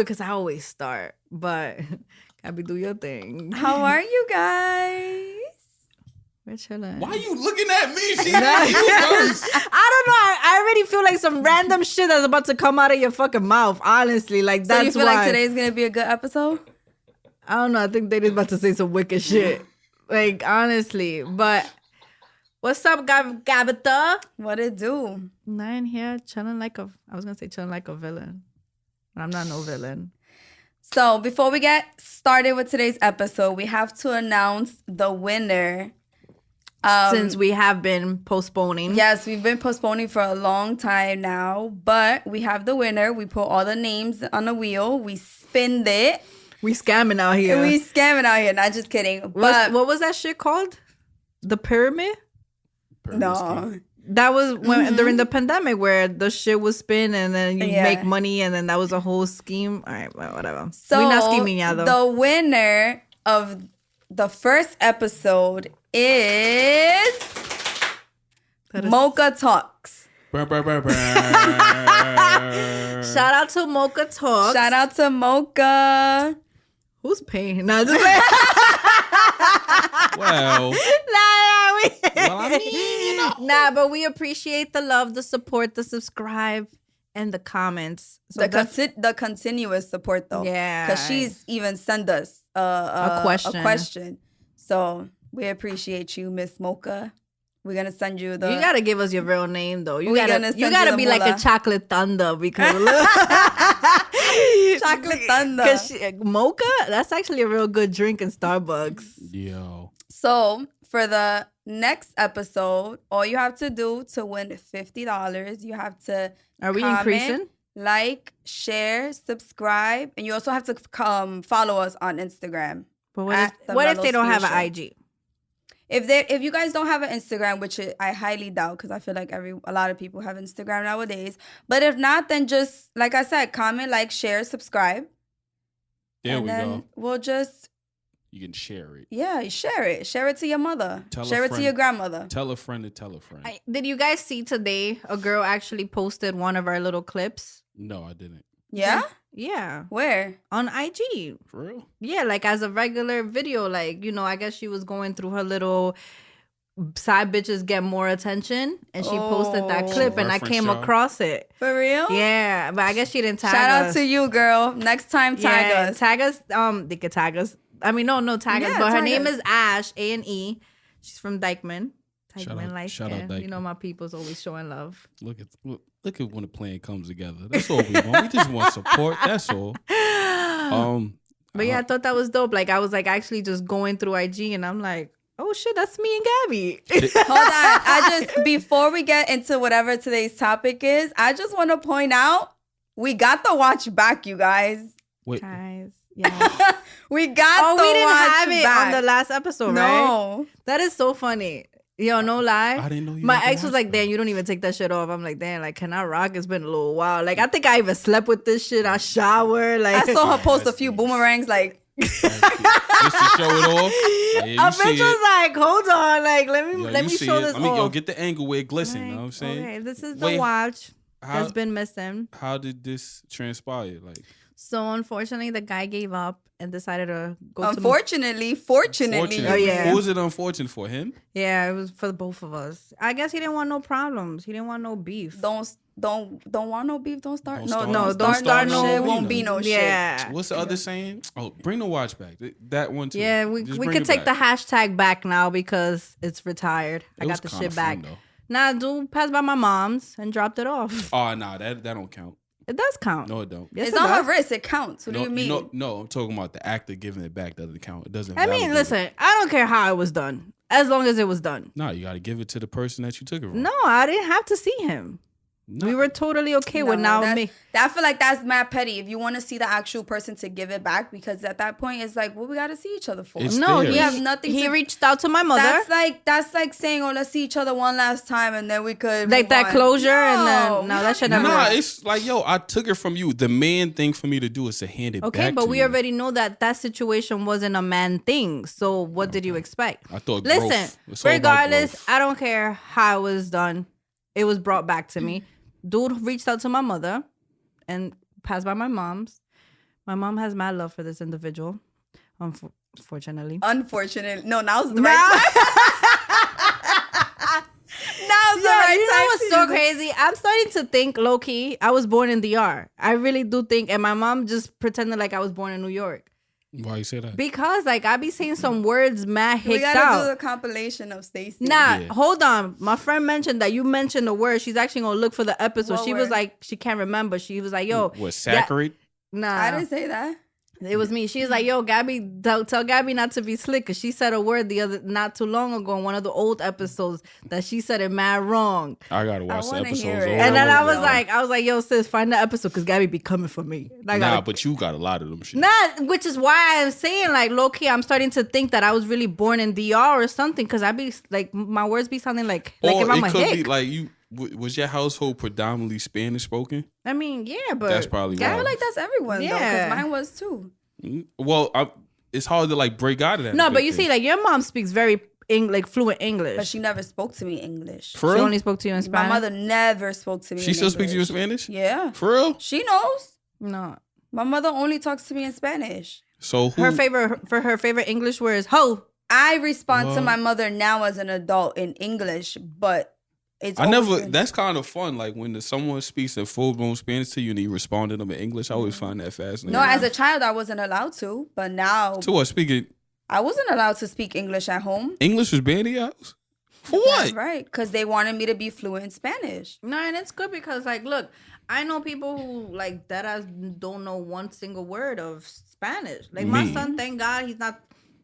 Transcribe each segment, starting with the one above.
it because I always start. But Gabby, do your thing. How are you guys? We're chilling. Why are you looking at me? She got you first. I don't know. I already feel like some random shit that's about to come out of your fucking mouth. Honestly, like that's So you feel why. like today's gonna be a good episode? I don't know. I think they just about to say some wicked shit. Like honestly, but what's up, Gabitha? What it do? Nine here chilling like a. I was gonna say chilling like a villain, but I'm not no villain. So before we get started with today's episode, we have to announce the winner. Since we have been postponing. Yes, we've been postponing for a long time now, but we have the winner. We put all the names on a wheel. We spinned it. We scamming out here. We scamming out here. Not just kidding. But what was that shit called? The pyramid? No. That was when during the pandemic where the shit was spin and then you make money and then that was a whole scheme. All right, well, whatever. So we're not scheming yet, though. The winner of the first episode is Mocha Talks. Shout out to Mocha Talks. Shout out to Mocha. Who's paying? No, just Well, I mean, you know. Nah, but we appreciate the love, the support, the subscribe, and the comments. So the continuous support, though. Yeah. Because she's even sent us a question. So we appreciate you, Miss Mocha. We're going to send you the... You got to give us your real name, though. You got to be like a chocolate thunder because... Chocolate thunder. Because Mocha, that's actually a real good drink in Starbucks. yo. So for the next episode, all you have to do to win $50, you have to Are we comment, increasing? Like, share, subscribe, and you also have to follow us on Instagram. But what if they don't have an IG? If you guys don't have an Instagram, which I highly doubt, because I feel like a lot of people have Instagram nowadays. But if not, then just, like I said, comment, like, share, subscribe. There we go. We'll just... You can share it. Yeah, share it. Share it to your mother. Share it to your grandmother. Tell a friend to tell a friend. Did you guys see today a girl actually posted one of our little clips? No, I didn't. Yeah? Yeah. Where? On IG. For real? Yeah, like as a regular video. Like, you know, I guess she was going through her little side bitches get more attention. And she posted that clip and I came across it. For real? Yeah, but I guess she didn't tag us. Shout out to you, girl. Next time, tag us. Tag us. They could tag us. I mean, no, tag us. But her name is Ash, A-N-E. She's from Dykeman. Dykeman, like, shout out Dykeman. You know, my people's always showing love. Look at when the plan comes together. That's all we want. We just want support. That's all. But yeah, I thought that was dope. Like I was like actually just going through IG and I'm like, oh shit, that's me and Gabby. Hold on. Before we get into whatever today's topic is, I just want to point out we got the watch back, you guys. Wait. Guys. Yeah. we got the watch back. We didn't have it on the last episode, right? No. That is so funny. Yo, no lie. I didn't know you. My ex was like, damn, you don't even take that shit off. I'm like, damn, like, can I rock? It's been a little while. Like, I think I even slept with this shit. I shower. Like, I saw her post a few boomerangs, like, just to show it off. Yeah, a bitch was like, hold on, like, let me show this off. Yo, get the angle where it glistens. You know what I'm saying? Okay, this is the watch that's been missing. How did this transpire? Like, so unfortunately, the guy gave up and decided to go. Fortunately. Oh yeah. Who was it unfortunate for? Him? Yeah, it was for both of us. I guess he didn't want no problems. He didn't want no beef. Don't want no beef. Don't start. Don't start no shit. Won't be no shit. Yeah. What's the other saying? Oh, bring the watch back. That one too. Yeah, we could take the hashtag back now because it's retired. I got the shit back. Nah, dude passed by my mom's and dropped it off. Oh, nah, that don't count. It does count. No, it don't. Yes, it's on her wrist. It counts. What do you mean? No, I'm talking about the actor giving it back. Doesn't count. It doesn't. I mean, listen, I don't care how it was done, as long as it was done. No, you got to give it to the person that you took it from. No, I didn't have to see him. No. We were totally okay with me. I feel like that's mad petty. If you want to see the actual person to give it back, because at that point it's like, what we got to see each other for? He have nothing. He reached out to my mother. That's like saying, oh, let's see each other one last time and then we could like that closure. And then that should never. Nah, it's like, yo, I took it from you. The man thing for me to do is to hand it back. Okay, but we already know that situation wasn't a man thing. So what did you expect? I thought. Listen, regardless, I don't care how it was done. It was brought back to me. Dude reached out to my mother and passed by my mom's. My mom has mad love for this individual, unfortunately. Unfortunately. No, now's the right time. Now's the right you know time. what's so crazy? I'm starting to think, low-key, I was born in DR. I really do think, and my mom just pretended like I was born in New York. Why you say that? Because, like, I be saying some words mad hicked We gotta out. do the compilation of Stacey. Hold on. My friend mentioned that you mentioned the word. She's actually gonna look for the episode. What she word? was like, she can't remember. She was like, yo. What, saccharate? Nah. I didn't say that. It was me. She was like, yo, Gabby, tell Gabby not to be slick. Because she said a word not too long ago in one of the old episodes that she said it mad wrong. I gotta watch the wanna episodes hear over it. And then I over. was like, yo, sis, find the episode because Gabby be coming for me. But you got a lot of them shit. Which is why I'm saying, like, low key, I'm starting to think that I was really born in DR or something because I be like, my words be sounding like if I'm a it could hick. be like you. Was your household predominantly Spanish spoken? I mean, yeah, but That's probably I why. feel like that's everyone, though, because mine was too. Well, it's hard to like break out of that. No, but you see, like your mom speaks very fluent English. But she never spoke to me English. For She real? only spoke to you in Spanish. My mother never spoke to me She in still speaks to you in English. Spanish? Yeah. For real? She knows. No, My mother only talks to me in Spanish. So who? her favorite English word is ho. I respond to What? my mother now as an adult in English, but it's I always never. been- That's kind of fun. Like when someone speaks in full blown Spanish to you and you respond to them in English. I always find that fascinating. No, as a child, I wasn't allowed to, but now to what? Speaking I wasn't allowed to speak English at home. English was banned in your house? For what? Right, because they wanted me to be fluent in Spanish. No, and it's good because, like, look, I know people who like that I don't know one single word of Spanish. Like my Me. son, thank God he's not.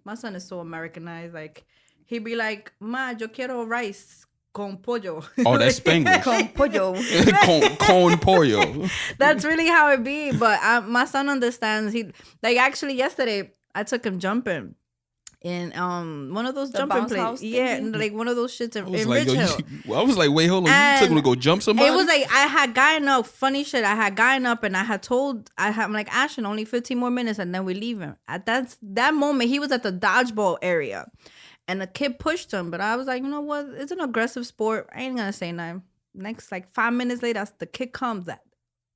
My son is so Americanized. Like he'd be like, "Ma, yo quiero rice con pollo." Oh, that's Spanglish. Con pollo. con pollo. That's really how it be. But my son understands. He like actually yesterday I took him jumping in one of those The jumping bounce house places. Yeah, thingy? like one of those shits I in was Rich like, Hill. I was like, wait, hold on. You took him to go jump somebody? It was like I had gotten up. Funny shit. I had gotten up and I'm like, Ashton, only 15 more minutes and then we leave him. At that moment, he was at the dodgeball area, and the kid pushed him. But I was like, you know what? It's an aggressive sport. I ain't gonna say nothing. Next, like 5 minutes later, the kid comes.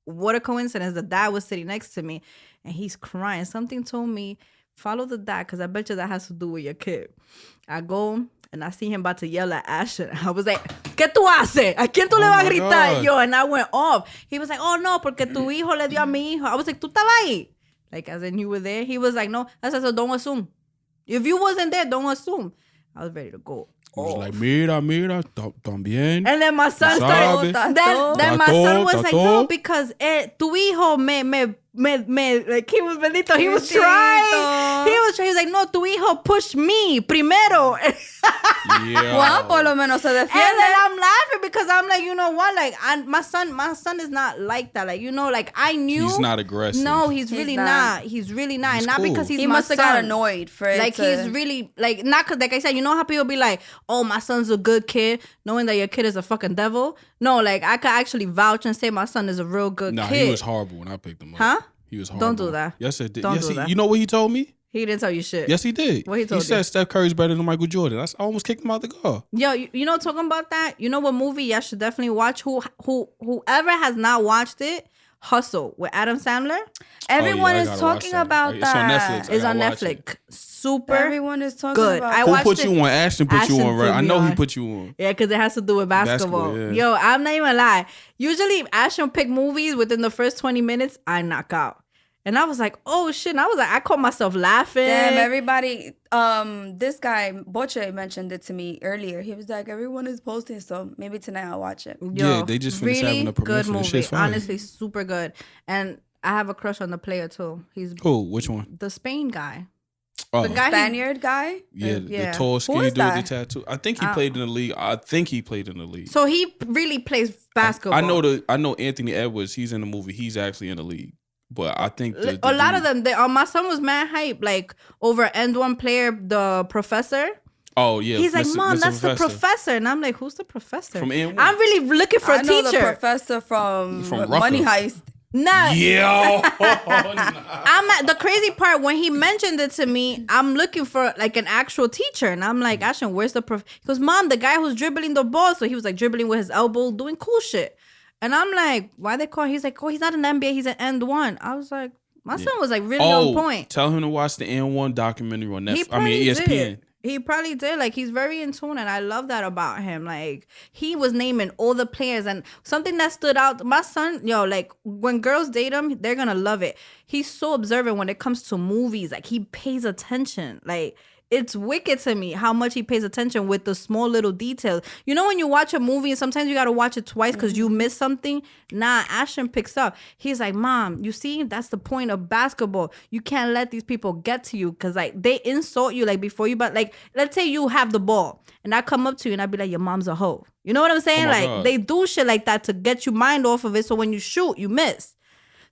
What a coincidence! The dad was sitting next to me, and he's crying. Something told me, follow the dad, because I bet you that has to do with your kid. I go and I see him about to yell at Ashton. I was like, ¿qué tú haces? ¿A quién tú le vas a my gritar? God. Yo, and I went off. He was like, oh no, porque tu hijo le dio a mi hijo. I was like, ¿tú estabas ahí? Like, as in you were there. He was like, no. I said, so don't assume. If you wasn't there, don't assume. I was ready to go. He was like, mira, también. And then my son Sabe. started. Then my son was like, Tato. no, because tu hijo like he was bendito. He was trying. He was like, no, tu hijo pushed me primero. Yeah. Well, por lo menos se And defiende. then I'm laughing because I'm like, you know what? Like, my son is not like that. Like, you know, like I knew He's not aggressive. No, he's He's really not. not. He's really not. He's And not cool. because he's He my must have son. got annoyed for it. Like he's really like not because like I said, you know how people be like, oh, my son's a good kid, knowing that your kid is a fucking devil. No, like I could actually vouch and say my son is a real good Nah, kid. he was horrible when I picked him up. Huh? He was horrible. Don't do that. Yes, it did. Don't yes, do that. You know what he told me? He didn't tell you shit. Yes, he did. What he told you? said Steph Curry's better than Michael Jordan. I almost kicked him out the car. Yo, you know, talking about that, you know what movie y'all should definitely watch? Whoever has not watched it, Hustle with Adam Sandler. Everyone I is gotta watch talking that. about It's on that. Netflix. I It's gotta on watch it. Netflix. Super Everyone is talking good. about I that. Who watched put it. you on? Ashton put you Ashton on, right? put I me know he on. put you on. Yeah, because it has to do with basketball. Basketball, Yo, I'm not even lie. Usually, Ashton pick movies within the first 20 minutes, I knock out. And I was like, oh shit. And I was like, I caught myself laughing. Damn, everybody. This guy, Boche, mentioned it to me earlier. He was like, everyone is posting, so maybe tonight I'll watch it. Yo, Yeah, they just finished having a good promotion. That movie. shit's fire. Honestly, super good. And I have a crush on the player too. He's Who? Which one? the Spain guy. Oh, The guy Spaniard guy? yeah, yeah. the tall, skinny is dude with the that? tattoo. I think he played in the league. So he really plays basketball. I know Anthony Edwards. He's in the movie. He's actually in the league. But I think A lot of them. My son was mad hype, like over end one player, the professor. Oh yeah, He's like, Mr. Mom, Mr. that's the professor, and I'm like, who's the professor? From N1. I'm really looking for I a know the teacher. professor from From Money Rucker. Heist. Nah, Yeah. I'm at the crazy part when he mentioned it to me. I'm looking for like an actual teacher, and I'm like, Ashton, where's the prof? He goes, Mom, the guy who's dribbling the ball. So he was like dribbling with his elbow, doing cool shit. And I'm like, why they call? He's like, oh, he's not an NBA, he's an end one. I was like, My son was like really on point. Tell him to watch the N1 documentary on Netflix. ESPN. Did. He probably did. Like, he's very in tune, and I love that about him. Like, he was naming all the players, and something that stood out. My son, like, when girls date him, they're gonna love it. He's so observant when it comes to movies. Like, he pays attention. Like, it's wicked to me how much he pays attention with the small little details. You know, when you watch a movie and sometimes you got to watch it twice because you miss something? Nah, Ashton picks up. He's like, Mom, you see, that's the point of basketball. You can't let these people get to you because, like, they insult you, like, before you, but, like, let's say you have the ball and I come up to you and I be like, your mom's a hoe. You know what I'm saying? Like, God. They do shit like that to get your mind off of it so when you shoot, you miss.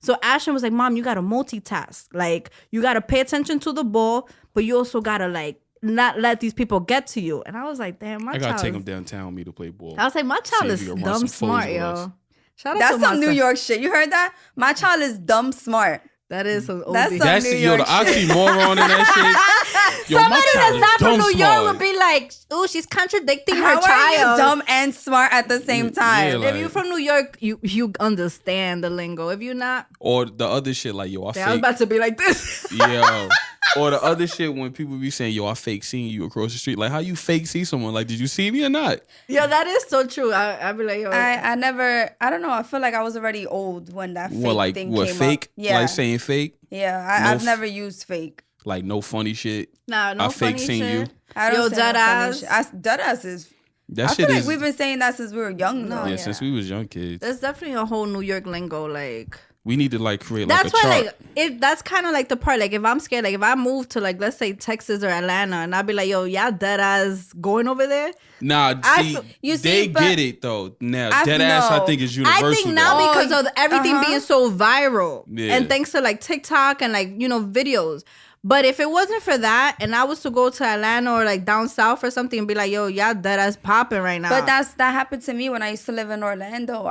So Ashton was like, Mom, you got to multitask. Like, you got to pay attention to the ball, but you also got to, like, not let these people get to you. And I was like, damn, I got to take him downtown with me to play ball. I was like, my child is dumb smart, yo. Shout out That's some New York shit. You heard that? My child is dumb smart. That is some OD. That's New York the oxymoron in that shit. Yo, somebody that's not from New York would be like, "Ooh, she's contradicting her child." How are you dumb and smart at the same time? Yeah, like, if you're from New York, you understand the lingo. If you're not, or the other shit like, yo, I was about to be like this. Yo. Or the other shit when people be saying, yo, I fake seeing you across the street. Like, how you fake see someone? Like, did you see me or not? Yo, that is so true. I be like, yo. I don't know. I feel like I was already old when that fake thing came fake? up. Yeah. Like saying fake? Yeah, I've never used fake. Like, no funny shit? Nah, no I funny fake seeing you? I don't dead ass. Dead ass is... I feel like we've been saying that since we were young. Yeah, since we was young kids. There's definitely a whole New York lingo, like... We need to like create like a chart. That's why like that's kind of like the part. Like if I'm scared, like if I move to like let's say Texas or Atlanta, and I'll be like, yo, y'all dead ass going over there. Nah, they get it though. Now dead ass, I think is universal. I think now because of everything being so viral, and thanks to like TikTok and like videos. But if it wasn't for that, and I was to go to Atlanta or like down south or something and be like, yo, y'all dead ass popping right now. But that happened to me when I used to live in Orlando.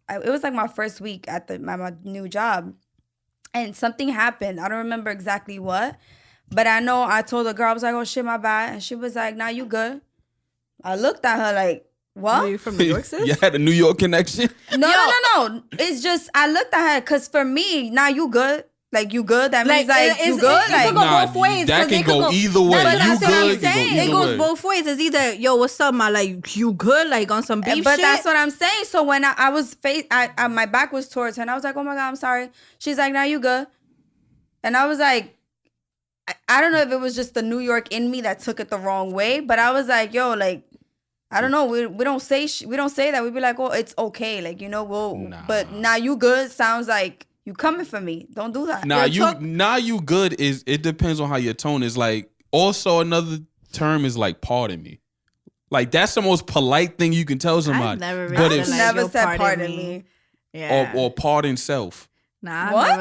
It was like my first week at my new job, and something happened. I don't remember exactly what, but I know I told the girl, I was like, oh shit, my bad. And she was like, nah, you good. I looked at her like, what? Are you from New York, sis? You had a New York connection? No. It's just, I looked at her because for me, nah, you good. Like, you good? That means like you good? It could go both ways. That can go either way. You good, it goes both ways. It's either, yo, what's up, my, like, you good? Like, on some beef but shit? That's what I'm saying. So when I was my back was towards her, and I was like, oh my God, I'm sorry. She's like, nah, you good? And I was like, I don't know if it was just the New York in me that took it the wrong way, but I was like, yo, like, I don't know. We don't say that. We be like, oh, it's okay. Like, but now you good sounds like you coming for me. Don't do that. You good is, it depends on how your tone is. Like, also another term is like, pardon me. Like, that's the most polite thing you can tell somebody. I've never said pardon me. Yeah. Or pardon self. Nah, what? I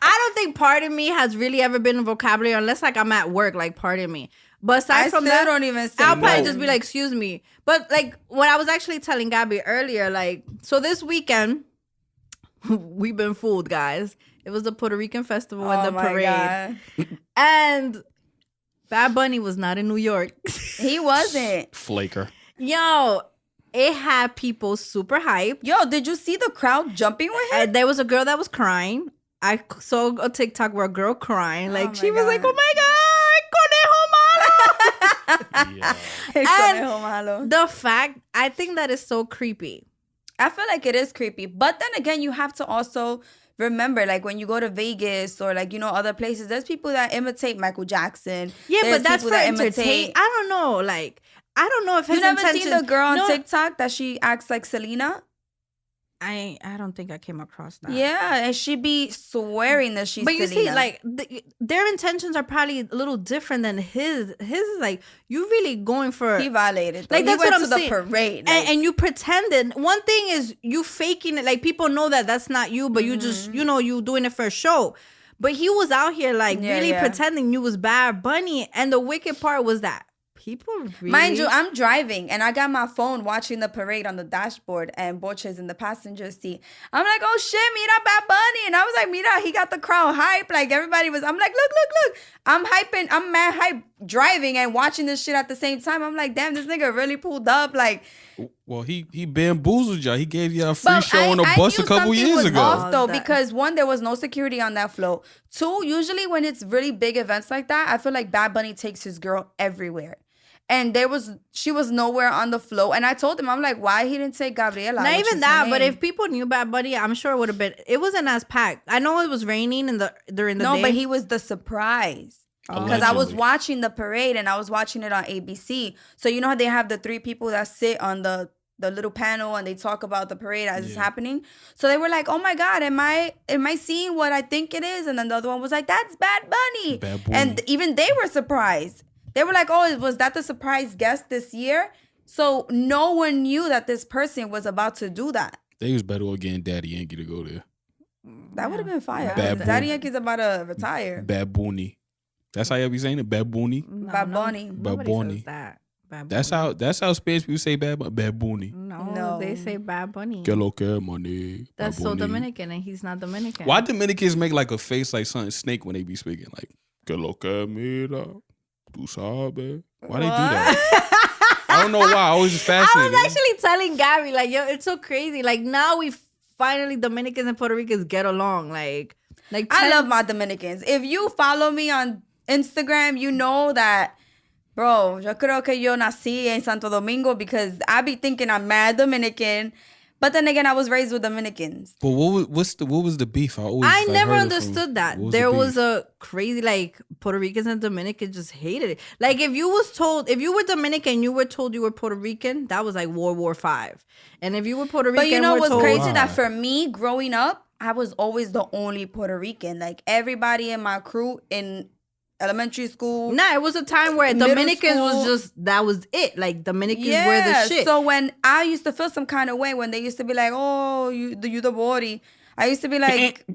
don't think pardon me has really ever been a vocabulary unless like I'm at work, like pardon me. But aside from that, don't even say I'll probably just be like, excuse me. But like what I was actually telling Gabby earlier, like, so this weekend, we've been fooled, guys. It was the Puerto Rican festival and the parade. God. And Bad Bunny was not in New York. He wasn't. Flaker. Yo, it had people super hyped. Yo, did you see the crowd jumping with him? There was a girl that was crying. I saw a TikTok where a girl crying. Like, she was like, oh my God, Conejo Malo. And the fact, I think that is so creepy. I feel like it is creepy. But then again, you have to also remember, like, when you go to Vegas or, like, other places, there's people that imitate Michael Jackson. Yeah, but that's for entertainment. I don't know. Like, I don't know if his intention... You never seen the girl on TikTok that she acts like Selena? I don't think I came across that. Yeah, and she be swearing that she's Selena. But you see, like, their intentions are probably a little different than his. His is like, you really going for... He violated. Like, that's what I'm saying. He went to the parade. Like, and you pretended. One thing is you faking it. Like, people know that that's not you, but you just, you doing it for a show. But he was out here, like, really pretending you was Bad Bunny. And the wicked part was that people really... Mind you, I'm driving and I got my phone watching the parade on the dashboard and Boche's in the passenger seat. I'm like, oh shit, mira Bad Bunny. And I was like, mira, he got the crowd hype. Like, everybody was... I'm like, look. I'm mad hype driving and watching this shit at the same time. I'm like, damn, this nigga really pulled up. Like, Well, he bamboozled y'all. He gave you a free But show on a bus a knew couple something years was ago. off, though, That- because one, there was no security on that float. Two, usually when it's really big events like that, I feel like Bad Bunny takes his girl everywhere. And she was nowhere on the float. And I told him, I'm like, why he didn't take Gabriela? Not which even is that, her but name. if people knew Bad Bunny, I'm sure it would have been. It wasn't as packed. I know it was raining during the day. No, but he was the surprise. Because I was watching the parade and I was watching it on ABC. So you know how they have the 3 people that sit on the little panel and they talk about the parade as it's happening. So they were like, "Oh my God, am I seeing what I think it is?" And then the other one was like, "That's Bad Bunny." Bad Bunny. And even they were surprised. They were like, "Oh, was that the surprise guest this year?" So no one knew that this person was about to do that. They was better off getting Daddy Yankee to go there. That would have been fire. Bad Daddy Bunny. Yankee's about to retire. Bad Bunny. That's how you be saying it. Bad Bunny. No, Bad Bunny. Nobody Bad Bunny. says that. Bad That's Bunny. how Spanish people say Bad Bunny. No, they say Bad Bunny. Que lo que money. That's Bad so Bunny. Dominican, and he's not Dominican. Why Dominicans make like a face like something snake when they be speaking? Like, que lo que mira, tú sabes. Why they do that? I don't know why. I always I fascinated. was actually telling Gabby, like, yo, it's so crazy. Like, now we finally, Dominicans and Puerto Ricans get along. Like I love my Dominicans. If you follow me on Instagram, you know that, bro, yo creo que yo nací en Santo Domingo because I be thinking I'm mad Dominican. But then again, I was raised with Dominicans. But what was the beef? I never understood that. What There the was beef? a crazy, like, Puerto Ricans and Dominicans just hated it. Like, if you were Dominican, you were told you were Puerto Rican, that was like World War V. And if you were Puerto Rican, But you know were what's told, crazy? Wow. That for me, growing up, I was always the only Puerto Rican. Like, everybody in my crew in elementary school. Nah, it was a time where middle Dominicans was school. just, that was it. Like, Dominicans were the shit. So when I used to feel some kind of way when they used to be like, "Oh, you the body," I used to be like,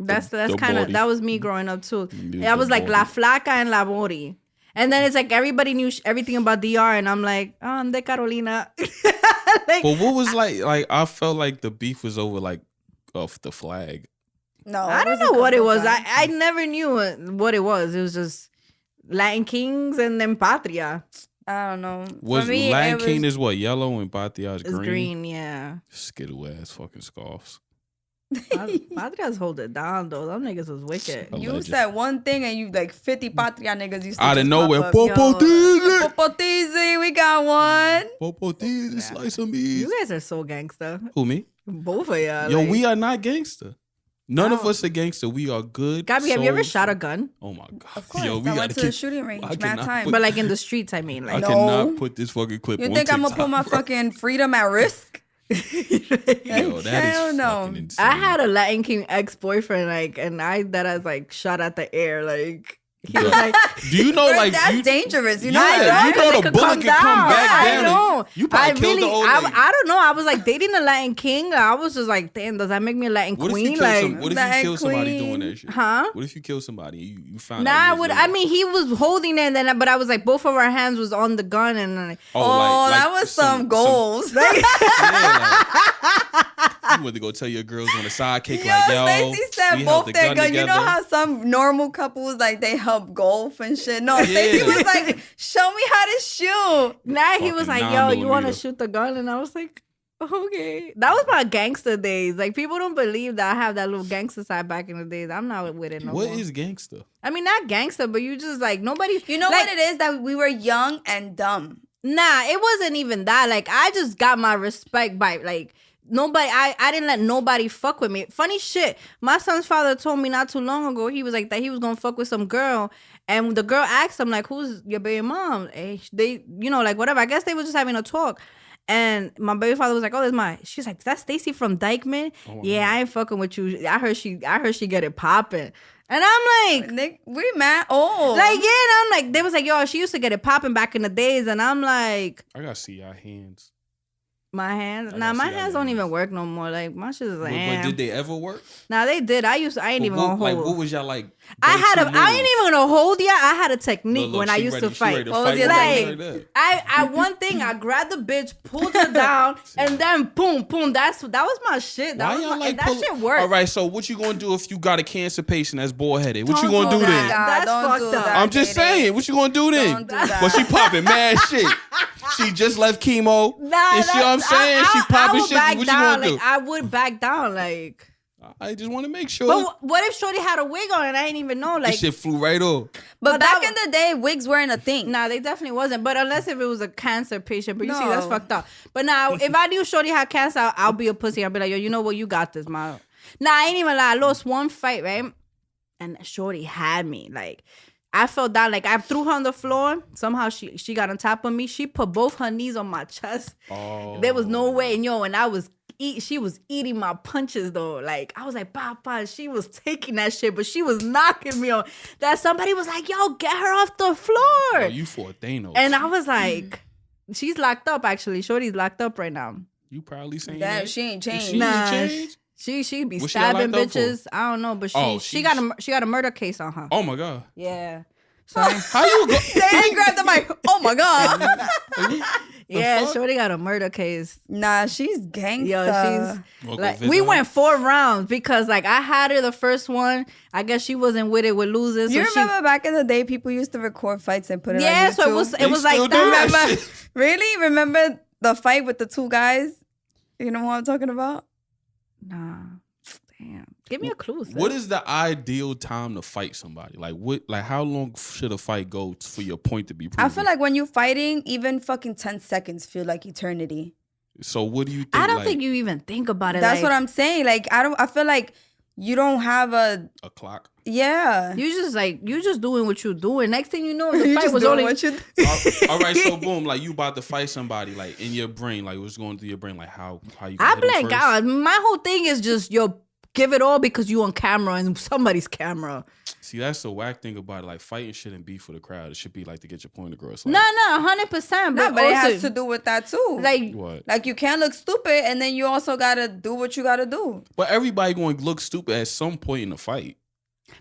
That's the kind of, body. that was me growing up too. The I was like body. La Flaca and La Bori. And then it's like everybody knew everything about DR, and I'm like, oh, I'm de Carolina. Like, But what was like? I felt like the beef was over like off the flag. "No." I don't know what it was. I never knew what it was. It was just Latin Kings and then Patria. I don't know. Was For me, Latin it King was, is what, yellow and Patria is It's green, yeah. Skittle ass fucking scoffs. Patria's hold it down though. Them niggas was wicked. A you legend. said one thing and you like 50 Patria niggas used to Out of just nowhere, pop up. Popotizi, Popotizi, we got one. Popotizi, slice of meat. You guys are so gangster. Who, me? Both of y'all. Yo, like- we are not gangster. None of No. us are gangster. We are good. Gabby, have you ever souls. shot a gun? Oh my god! Of course, Yo, we I gotta went to the keep- shooting range I mad cannot time. put- But like in the streets, I mean. I Like, No. cannot put this fucking clip You on think I'm TikTok, gonna put my bro. fucking freedom at risk? Yo, that Hell is no. fucking insane. I had a Latin King ex-boyfriend, like, and that I was like shot at the air, like he was like, Do you know, like, that's you, dangerous. You know, Yeah, I you know. know because the it could bullet come can come down. back I down and know. you probably I killed the really, old I lady. don't know. I was like dating a Latin King. I was just like, damn, does that make me a Latin what if queen? you kill Like, some, what if you Latin kill somebody queen. doing that shit? huh? What if you kill somebody and you found Nah, out? I years would. later? I mean, he was holding it, and then, but I was like, both of our hands was on the gun, and like, Oh, that was some goals. Yeah, like, you went to go tell your girls on the sidekick Yo, like, yo, Stacey said we held both the their gun. You know together. how some normal couples like they help golf and shit. No, Yeah. Stacey was like, "Show me how to shoot." nah, he was Fucking like, yo, you want to 9mm. shoot the gun? And I was like, okay. That was my gangster days. Like, people don't believe that I have that little gangster side back in the days. I'm not with it no What more. is gangster? I mean, not gangster, but you just like nobody. You know like, what it is that we were young and dumb. Nah, it wasn't even that. Like, I just got my respect by like nobody. I didn't let nobody fuck with me. Funny shit. My son's father told me not too long ago. He was like that he was gonna fuck with some girl, and the girl asked him like, "Who's your baby mom?" And they, you know, like whatever. I guess they were just having a talk. And my baby father was like, "Oh, that's my." She's like, "That's Stacy from Dykeman." Oh, Yeah, I ain't fucking with you. I heard she get it popping. And I'm like, Nick, we mad old. like, yeah, and I'm like, they was like, yo, she used to get it popping back in the days, and I'm like, I gotta see your hands. my hands, I nah, gotta my see that hands don't hands. even work no more. Like my shit is like, But did they ever work? nah, they did. I ain't even What, gonna like, hold. what was y'all like? I go-to ain't move? even gonna hold ya. I had a technique Look, when I she used ready- to she ready fight. to What was fight your with technique? you like that. I one thing, I grabbed the bitch, pulled her down, and then boom, boom. That was my shit. That Why was y'all my, like that pull- shit worked. All right, so what you gonna do if you got a cancer patient that's bullheaded? What you Don't gonna do do then? that. That's don't fucked do up. that. I'm just Katie. saying, what you gonna do then? Don't do that. But she popping mad shit. She just left chemo. Nah, and see what I'm saying? She I popping would shit. back What down. you gonna do? Like, I would back down. Like, I just want to make sure. but what if Shorty had a wig on and I didn't even know? Like, This shit flew right off. But back that in the day, wigs weren't a thing. nah, they definitely wasn't. But unless if it was a cancer patient. But you see, No. that's fucked up. But now, if I knew Shorty had cancer, I'll be a pussy. I'll be like, yo, you know what? You got this, ma. Nah, I ain't even lie. I lost one fight, right? And Shorty had me. Like, I fell down. Like, I threw her on the floor. Somehow she got on top of me. She put both her knees on my chest. Oh. There was no way. And yo, and she was eating my punches though. Like, I was like, Papa, she was taking that shit, but she was knocking me on. That somebody was like, yo, get her off the floor. Oh, you fought Thanos. And I was like, she's locked up actually. Shorty's locked up right now. You probably saying That that? she ain't changed. She Nah, changed? she be What she got stabbing locked up for? bitches. I don't know, but Oh, she got a murder case on her. Oh my God. Yeah. So How you go? They grabbed the mic. Oh my God. yeah, fuck? Shorty got a murder case. Nah, she's gangsta. Yo, she's We'll go like, visit we her. went 4 rounds because like I had her the first one. I guess she wasn't with it with losing. You So remember back in the day, people used to record fights and put it yeah, on YouTube? so it They was still like do that that. Remember? shit. Really? Remember the fight with the 2 guys? You know what I'm talking about? Nah, damn. Give me a clue. Sis. What is the ideal time to fight somebody? Like what? Like how long should a fight go for your point to be proven? I feel like when you're fighting, even fucking 10 seconds feel like eternity. So what do you think? I don't like, think you even think about it. That's like, what I'm saying. Like, I feel like you don't have a clock. yeah. You just doing what you're doing. Next thing you know, the You fight just was doing only. what you All right, so boom, like you about to fight somebody, like in your brain, like what's going through your brain, like how you. I gonna hit 'em blank first? out. My whole thing is just give it all because you on camera and somebody's camera. See, that's the whack thing about it. Like fighting shouldn't be for the crowd. It should be like to get your point across. Like, No, 100%. No, but also, it has to do with that too. like what? Like you can't look stupid, and then you also gotta do what you gotta do. But everybody going to look stupid at some point in the fight.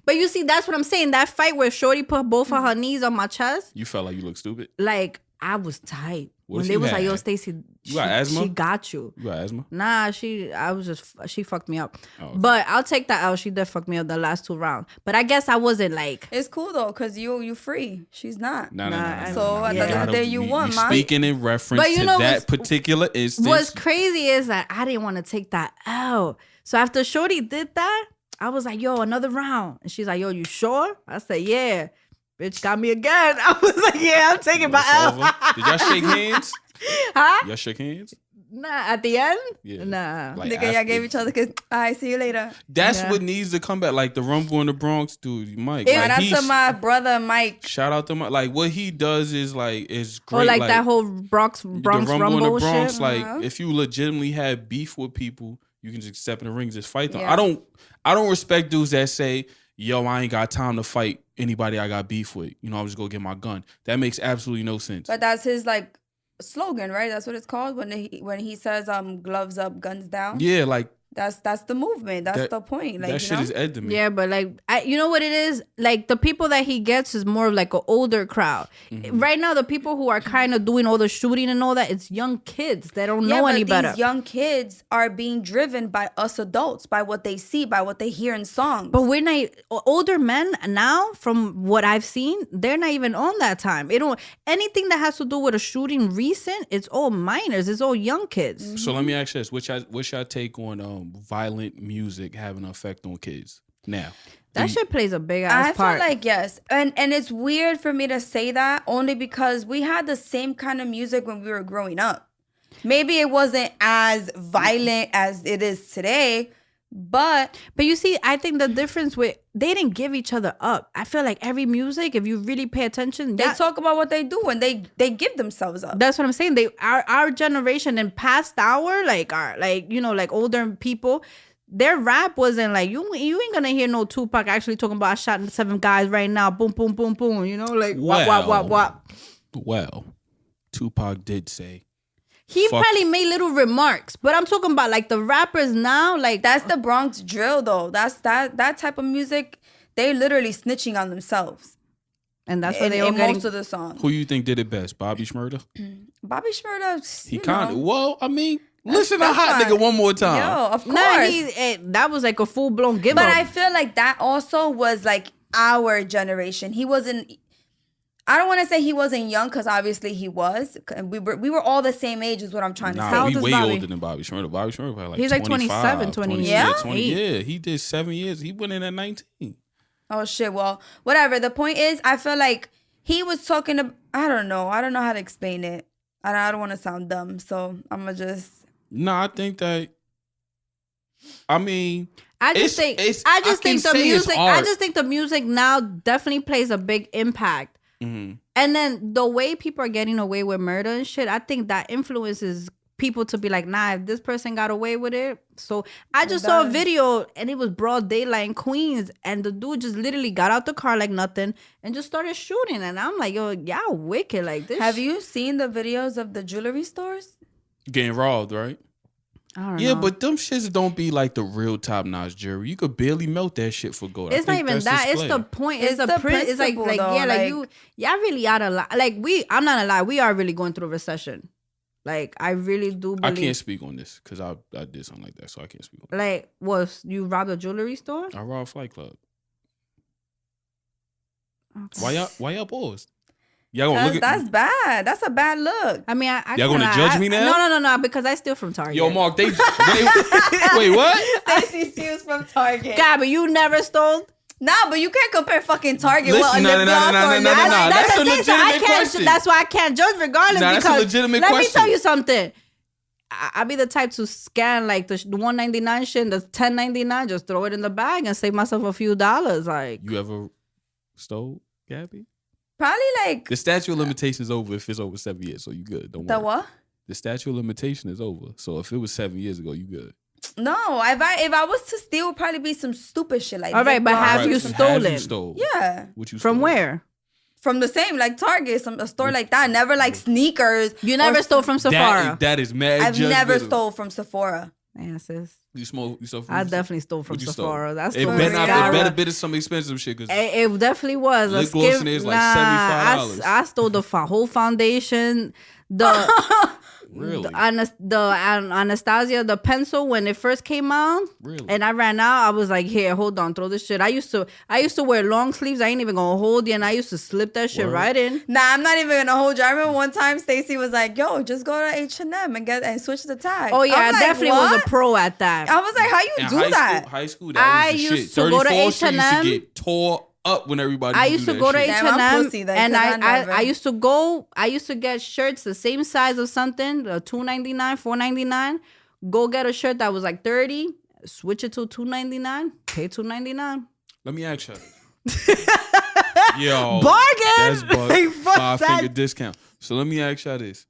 But you see, that's what I'm saying. That fight where Shorty put both of her knees on my chest, You felt like you look stupid. like I was tight. What When if they you was like, had? "Yo, Stacey, You got asthma? She got you." You got asthma. Nah, she fucked me up. Oh, okay. But I'll take that out. She did fuck me up the last 2 rounds. But I guess I wasn't like. It's cool though, cause you free. She's not. No. So at the end of the day, you won, man. Speaking in reference But you to know that what's- particular instance. What's crazy is that I didn't want to take that out. So after Shorty did that, I was like, "Yo, another round." And she's like, "Yo, you sure?" I said, "Yeah." Bitch got me again. I was like, "Yeah, I'm taking my It's L." over. Did y'all shake hands? Huh? Y'all shook hands? Nah, at the end? Yeah. Nah. Like, Nigga, y'all after- gave each other kiss. All right, see you later. That's Yeah. what needs to come back. Like the Rumble in the Bronx, dude, Mike. Shout Like, out to he's- my brother Mike. Shout out to Mike. Like what he does is like is great. Or like that whole Bronx the Rumble in the Bronx. shit. Like Uh-huh. if you legitimately have beef with people, you can just step in the ring, just fight them. Yeah. I don't respect dudes that say, "Yo, I ain't got time to fight anybody I got beef with. You know, I'm just gonna get my gun." That makes absolutely no sense. But that's his like slogan, right? That's what it's called when he says gloves up, guns down. Yeah, like That's the movement. That's That- the point. Like that you shit know? is Ed to me. Yeah, but like, you know what it is? Like the people that he gets is more of like an older crowd. Mm-hmm. Right now, the people who are kind of doing all the shooting and all that, it's young kids that don't know but any these better. young kids are being driven by us adults, by what they see, by what they hear in songs. But we're not older men now. From what I've seen, they're not even on that time. It don't anything that has to do with a shooting recent. It's all minors. It's all young kids. So let me ask you this: what's your take on violent music having an effect on kids now? That shit plays a big I ass part. feel like yes, and it's weird for me to say that only because we had the same kind of music when we were growing up. Maybe it wasn't as violent as it is today, but you see, I think the difference with they didn't give each other up. I feel like every music, if you really pay attention, they talk about what they do and they give themselves up. That's what I'm saying. Our generation and past our like older people, their rap wasn't like you ain't gonna hear no Tupac actually talking about I shot 7 guys right now, boom boom boom boom, you know, like wop. Well, Tupac did say He Fuck. probably made little remarks, but I'm talking about like the rappers now, like That's the Bronx drill though. That's that type of music. They literally snitching on themselves. and that's why In, they all in getting. most of the songs. who you think did it best, Bobby Shmurda? Bobby Shmurda, He you kind of. know. Well, I mean, listen to that's Hot fine. Nigga one more time. Yo, of course. Nah, that was like a full blown give But up. I feel like that also was like our generation. He wasn't. I don't want to say he wasn't young because obviously he was. And we were all the same age is what I'm trying to say. How we old is way Bobby? older than Bobby Shmurda. Bobby Shmurda probably like He's like 27, 28. Yeah? 20, yeah, he did 7 years. He went in at 19. Oh shit. Well, whatever. The point is, I feel like he was talking to. I don't know how to explain it. I don't want to sound dumb, so I'm gonna just. No, I think that. I mean, I just think the music now definitely plays a big impact. Mm-hmm. And then the way people are getting away with murder and shit, I think that influences people to be like, nah, if this person got away with it. So I just saw a video and it was broad daylight in Queens and the dude just literally got out the car like nothing and just started shooting. And I'm like, yo, y'all wicked like this. Have you seen the videos of the jewelry stores? Getting robbed, right? I don't Yeah, know. but them shits don't be like the real top notch jewelry. You could barely melt that shit for gold. It's not even that. It's the point. It's the print. It's like principle, yeah, though, like y'all really out of line. Like I'm not gonna lie. We are really going through a recession. Like I really do believe. I can't speak on this because I did something like that, so I can't speak on it. Like, you robbed a jewelry store? I robbed Flight Club. Okay. Why y'all paused? Y'all gonna look at That's bad. That's a bad look. I mean, y'all gonna judge me now? No, because I steal from Target. Yo, Mark, wait, what? Stacey steals from Target. God, but you never stole? Nah, but you can't compare fucking Target. Listen, no. That's a legitimate question. That's why I can't judge regardless. Nah, because that's a legitimate let question. me tell you something. I be the type to scan like the $1.99 shit, the $10.99, just throw it in the bag and save myself a few dollars. Like, You ever stole, Gabby? Probably like The statute of limitation is over if it's over 7 years, so you good. Don't the worry. what? The statute of limitation is over, so if it was 7 years ago, you good. No, if I was to steal, it would probably be some stupid shit like. all right, but have you stolen? Stole? Yeah, What you From stole? where? from the same like Target, a store like that. Never like sneakers. You never or stole from Sephora. That is mad. I've never judgmental. stole from Sephora. Man, sis. You stole from I definitely stole from What'd you Sephora. stole? That's It better be some expensive shit. Cause It definitely was. lip gloss in there is like $75. I stole the whole foundation. The really, the Anastasia, the pencil when it first came out. really. And I ran out. I was like, here, hold on, throw this shit. I used to wear long sleeves. I ain't even gonna hold you, and I used to slip that shit Word. right in. Nah, I'm not even gonna hold you. I remember one time Stacey was like, "Yo, just go to H&M and switch the tag." Oh yeah, I I'm like, definitely was a pro at that. I was like, "How you In do that?" High school, that was the used shit. to go to 34th Street used H&M. to get tore up when everybody. I used to go to shit. Damn, I'm H&M pussy then, and 'cause I never- I used to get shirts the same size of something, $2.99, $4.99. Go get a shirt that was like $30, switch it to $2.99, pay $2.99. Let me ask you. Yo, Bargain! That's Like, fuck that. $5 discount. So let me ask you this.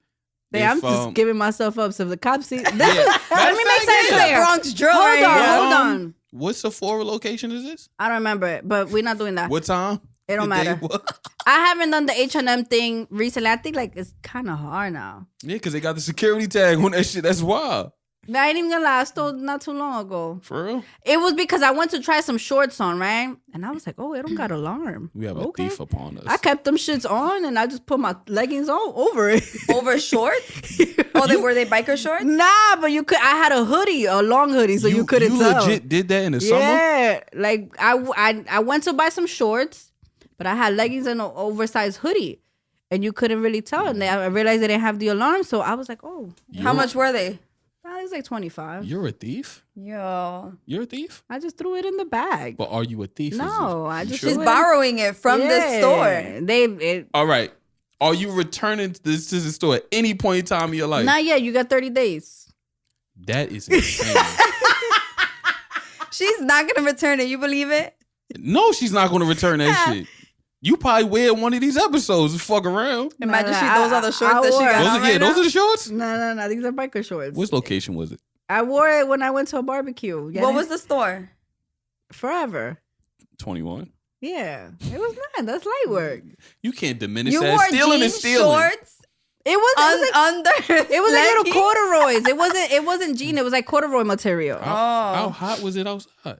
I'm If, just giving myself up. So if the cops see, let me Matter make of fact, something yeah. clear. Bronx drill. Hold right on, here. hold on. What Sephora location is this? I don't remember it, but we're not doing that. What time? It don't The day? matter. What? I haven't done the H&M thing recently. I think like it's kind of hard now. Yeah, because they got the security tag on that shit. That's wild. But I ain't even gonna lie, I stole not too long ago. For real? It was because I went to try some shorts on, right? And I was like, oh, it don't got alarm. We have a thief upon us. I kept them shits on and I just put my leggings on over it. Over shorts? Were they biker shorts? Nah, but I had a hoodie, a long hoodie, so you couldn't tell. You legit did that in the summer? Yeah, like I went to buy some shorts, but I had leggings and an oversized hoodie. And you couldn't really tell. And I realized they didn't have the alarm, so I was like, oh. How much were they? It was like 25. You're a thief? Yo. You're a thief? I just threw it in the bag. But are you a thief? No, I just She's threw it borrowing it from the store. All right. Are you returning this to the store at any point in time in your life? Not yet. You got 30 days. That is insane. She's not gonna return it. You believe it? No, she's not going to return that shit. You probably wear one of these episodes and fuck around. Imagine those are the shorts that she got on right those now. are the shorts? No. These are biker shorts. Which location was it? I wore it when I went to a barbecue. What was the store? Forever. 21. Yeah. It was nice. That's light work. You can't diminish You that. wore Stealing jeans is stealing. shorts It was under. it was like leggings? little corduroys. It wasn't jean. It was like corduroy material. How hot was it outside?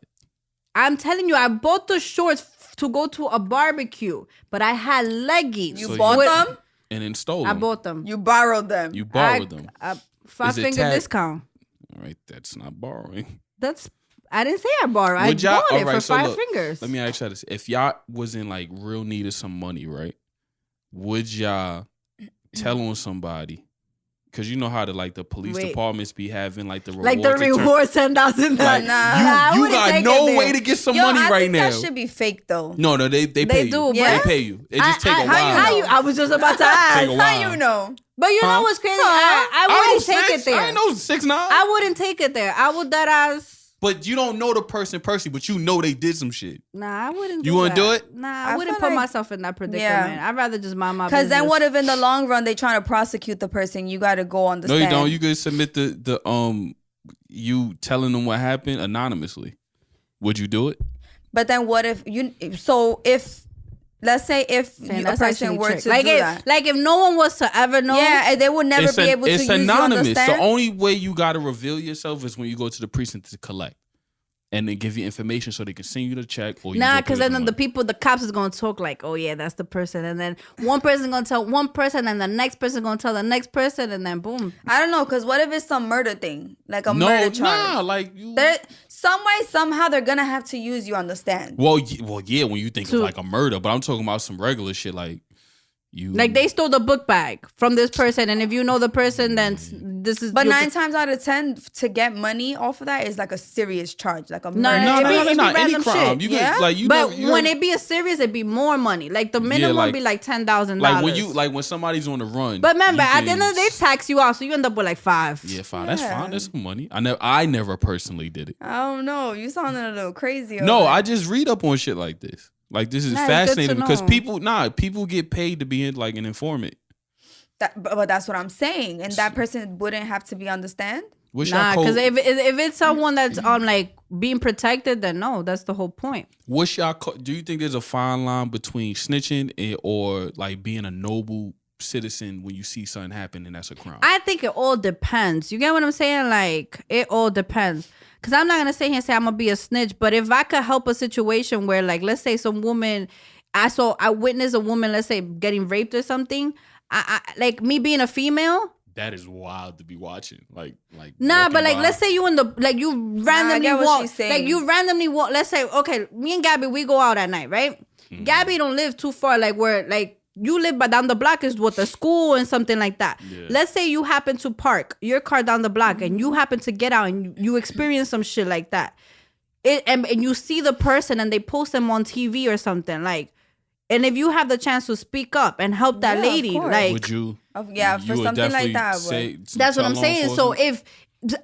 I'm telling you, I bought the shorts to go to a barbecue, but I had leggings. You So bought you- them? And then stole I them. bought them. You borrowed them. You borrowed them. Is it 5-finger tag- discount. All right, that's not borrowing. I didn't say I borrowed. I Would y'all- bought it alright, for so 5 look, fingers. Let me ask you this. If y'all was in like real need of some money, right? would y'all tell on somebody? Because you know how the police departments be having like the rewards. Like the reward $10,000. Like, you got no way to get some money right now. That should be fake though. No, they pay you. Do, They pay you. It just take a while. I was just about to ask. How you know? But you know what's crazy? I wouldn't take it there. I ain't know 6'9". I wouldn't take it there. I would that ass. But you don't know the person personally, but you know they did some shit. Nah, I wouldn't. You wouldn't do it? Nah, I wouldn't put myself in that predicament. Yeah. I'd rather just mind my business. Because then what if in the long run they trying to prosecute the person? You got to go on the stand. No, you don't. You could submit the you telling them what happened anonymously. Would you do it? But then what if let's say if a person were to do that. Like if no one was to ever know. Yeah, they would never be able to use anonymous. You, understand? The only way you got to reveal yourself is when you go to the precinct to collect. And they give you information so they can send you the check. Or because then the cops is going to talk like, oh yeah, that's the person. And then one person going to tell one person and the next person going to tell the next person and then boom. I don't know, because what if it's some murder thing? Like murder charge? Nah, like you. Some way, somehow they're going to have to use you, understand? Well, yeah, when you think of like a murder. But I'm talking about some regular shit like. Like they stole the book bag from this person, and if you know the person, then this is. But 9 times out of 10, to get money off of that is like a serious charge, like a murder. No, any crime. You yeah? When it be a serious, it'd be more money. Like the minimum would be like $10,000. Like when somebody's on the run. But remember, at the end of the day, tax you out, so you end up with like 5. Yeah, 5. That's fine. That's some money. I never personally did it. I don't know. You sounding a little crazy. No, I just read up on shit like this. Like this is fascinating because people get paid to be like an informant. But that's what I'm saying, and that person wouldn't have to be understand. Because if it's someone that's like being protected, then no, that's the whole point. Do you think there's a fine line between snitching or like being a noble citizen when you see something happen and that's a crime? I think it all depends. You get what I'm saying? Like it all depends. Because I'm not going to sit here and say I'm going to be a snitch. But if I could help a situation where, like, let's say some woman, I witnessed a woman, let's say, getting raped or something. I like me being a female. That is wild to be watching. Like. Nah, but like, let's say you you randomly walk. Like you randomly walk. Let's say, okay, me and Gabby, we go out at night, right? Mm-hmm. Gabby don't live too far. Like where, like. You live by down the block is what the school and something like that. Yeah. Let's say you happen to park your car down the block and you happen to get out and you experience some shit like that. And you see the person and they post them on TV or something like. And if you have the chance to speak up and help that lady, like, would you? For something like that. That's what I'm saying. So if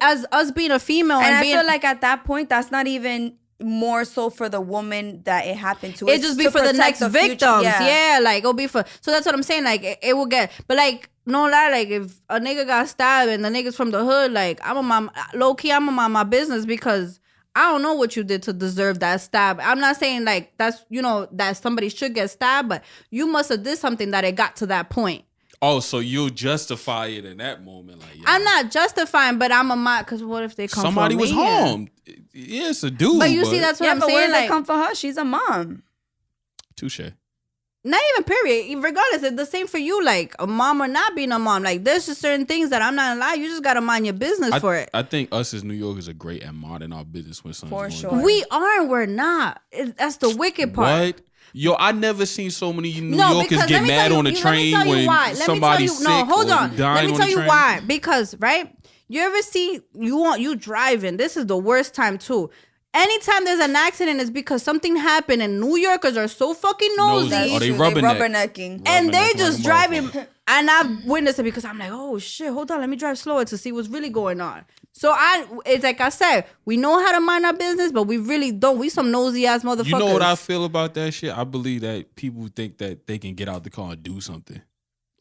as us being a female and I feel like at that point that's not even. More so for the woman that it happened to. It just be for the next victims. Yeah, like it'll be for. So that's what I'm saying. Like it will get. But like no lie, like if a nigga got stabbed and the niggas from the hood, like I'm a mom. Low key, I'm a mind my business because I don't know what you did to deserve that stab. I'm not saying like that's that somebody should get stabbed, but you must have did something that it got to that point. Oh, so you'll justify it in that moment, like I'm not justifying, but I'm a mind because what if they come? Somebody for was me? harmed. Yeah, it's a dude. But you see, that's what I'm saying. Where like, they come for her? She's a mom. Touche. Not even period. Regardless, it's the same for you. Like a mom or not being a mom. Like there's just certain things that I'm not gonna lie. You just gotta mind your business for it. I think us as New Yorkers are great at minding our business when something's for sure. going on. We are and we're not. That's the wicked part. What? Yo, I never seen so many New Yorkers get mad on the train when somebody's sick. No, hold on. Let me tell you why. Because right, you ever see you driving? This is the worst time too. Anytime there's an accident, it's because something happened, and New Yorkers are so fucking nosy. Are they rubbernecking? And they just driving. And I've witnessed it because I'm like, oh shit, hold on, let me drive slower to see what's really going on. So it's like I said, we know how to mind our business, but we really don't. We some nosy ass motherfuckers. You know what I feel about that shit? I believe that people think that they can get out the car and do something.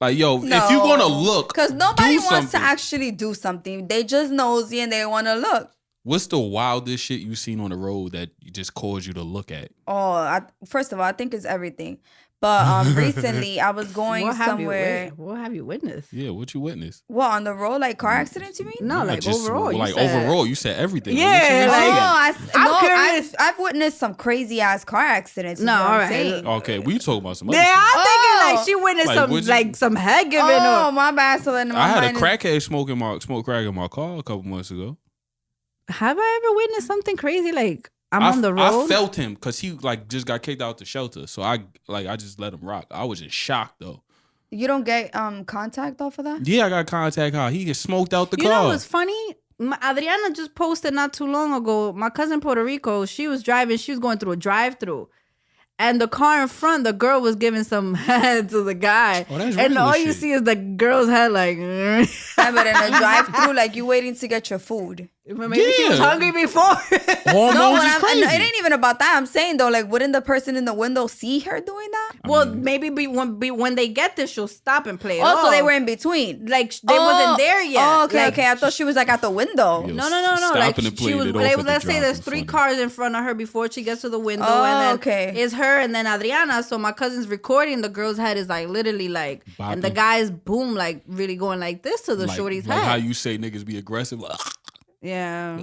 Like, yo, if you're gonna look, because nobody wants to actually do something. They just nosy and they want to look. What's the wildest shit you seen on the road that just caused you to look at? Oh, first of all, I think it's everything. But recently, I was going somewhere. What have you witnessed? Yeah, what you witnessed? What, on the road? Like car accidents, you mean? No, like just, overall. Like overall, you said everything. Yeah. I've witnessed some crazy ass car accidents. No, all right. Okay, we talking about some other shit. I'm thinking like she witnessed some head giving. Oh, my bad. So then I had a crackhead smoke crack in my car a couple months ago. Have I ever witnessed something crazy? Like I'm on the road. I felt him because he like just got kicked out the shelter, so I just let him rock. I was in shock though. You don't get contact off of that? Yeah, I got contact high. He gets smoked out the You car. know what's funny? Adriana just posted not too long ago. My cousin in Puerto Rico, she was driving. She was going through a drive-through. And the car in front, the girl was giving some head to the guy. Oh, that's and all you shit. see is the girl's head like... Yeah, but in a drive-through, like you waiting to get your food. Maybe she was Yeah. hungry before. Hormones No, is crazy. it ain't even about that. I'm saying though, like, wouldn't the person in the window see her doing that? Well, maybe when they get there, she'll stop and play it Also, off. they were in between. Like, they wasn't there yet. Oh, okay, Like, okay. I thought she was like at the window. Yo, No. Like stopping to play she was. it off They, at the let's say there's drop-in, 3 funny. cars in front of her before she gets to the window, Oh, and then okay. it's her and then Adriana. So my cousin's recording. The girl's head is like literally like, and the Bopping. guy's boom like really going like this to the shorty's like head. how you say niggas be aggressive. Like, Yeah.